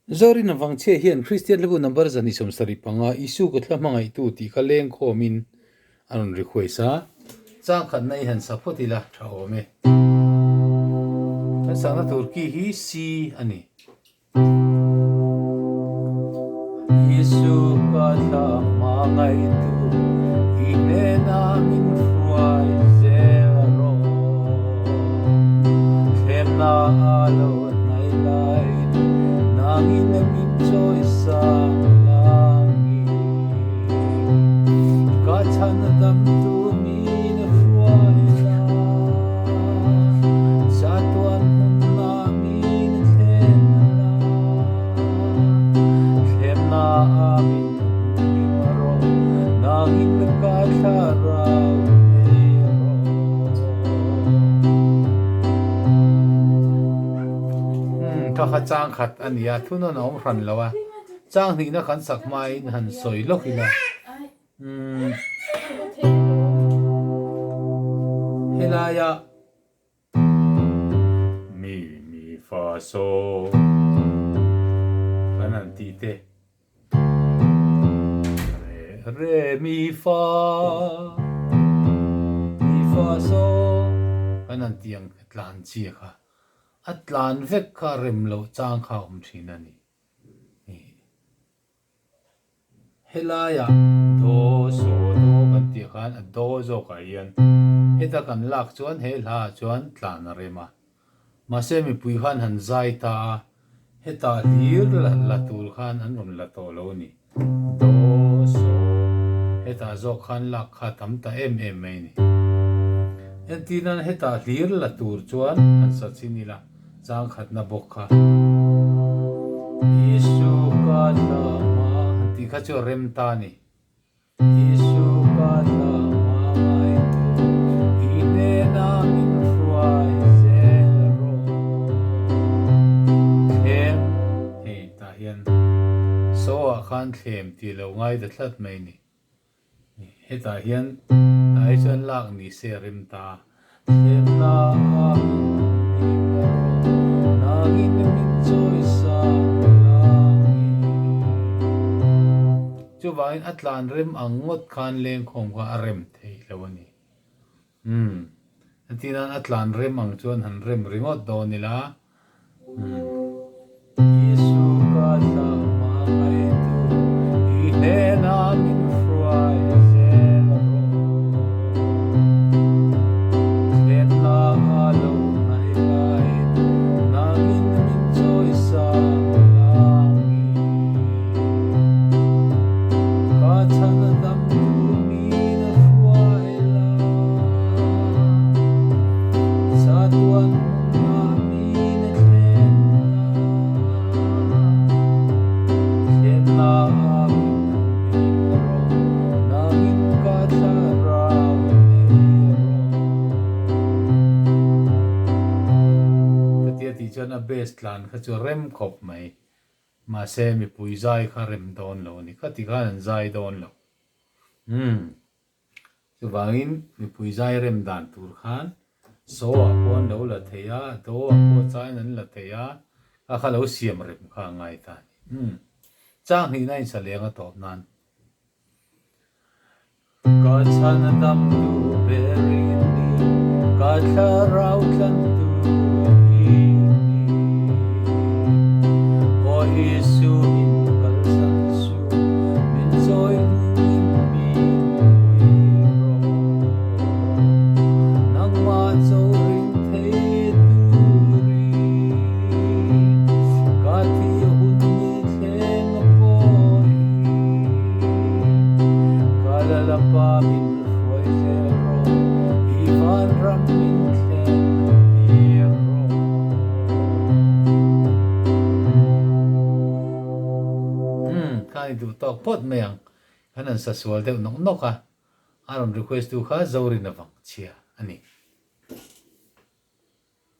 zori na wang che hian Christian lebu number zani som sari panga isu ko thlamanga itu ti khaleng khomin anon requesta chang khat nai han sapotila thawme sana turki hi si ani isu ka thlamanga itu inena min fuai zero themna alo nai lai nangin min choi sa langi ka chan dam tu min fuai la sa tuan na min then la themna amin maro nangin ka tharauถ้าจ้างขัดอันนี้ทุนน้องรันแล้ววะจ้างนี่นะขันสักไม้หันสวยลกอีละเฮลายะมีฟาโซอันนั้นตีเตเรมีฟาโซอันนั้นเตียงลานเชียค่ะอัตลานเวกคาริมโลจางข้าวมชีนันนี่เฮลายะโดโซโดกันตีขันโดโซกันยันเฮตากันลักชวนเฮลาชวนตลานเรมาเซมีปุยขันหันใจตาเฮตาลีร์ละตูลขันอันรมละโตโลนี่โดโซเฮตาโซขันลักขัดทำตาเอไม่นี่ยันตีนั้นเฮตาลีร์ละตูลชวนอันสัตสินีละจางขัดนับกค่ะยิสุกาตามาตีขัดจเรมตานียิสุกาตามาไม่ตุอินเนนามินฟวายเซโรเทมเฮตาเฮียนโซอาขันเทมตีเราง่ายแต่ทัดไม่นี่เฮตาเฮียนไอจนลากนี่เซริมตาเทมนาnangin min choi sa langi chu wain atlan rem angot khan leng khom ka arem thei lawani atinan atlan rem ang chuan han rem ringot donila yesu ka sa ma ai tu i ne na min fry zero ken na alo nai lai nangin min choi sa langi ka chan dam tu min fuai la sa tuan na min then la amin ro nangin ka tharau ti chuan a best lan kha chu rem khop mai ma se mi pui zai kha rem don lo ni kha ti kha an zai don lo chu wangin mi pui zai rem dan tur khan so a pon lo la theya do a po chai nan la theya a kha lo siam rem kha ngai ta chang hi nai sa lenga top nan ka chan dam tu berin ni ka tharau tlan tu Yesu min kalsan su min soy min wiro nang ma zo ring thei turi ka thi hun ni theng poi ka la la pa min foi zero ivan ram min thengดูตอกพดเมียงขนาดสัสวลเดียวนกนกอ่ะอารมณ์ request ดูข้าจะรินวังเชียอันนี้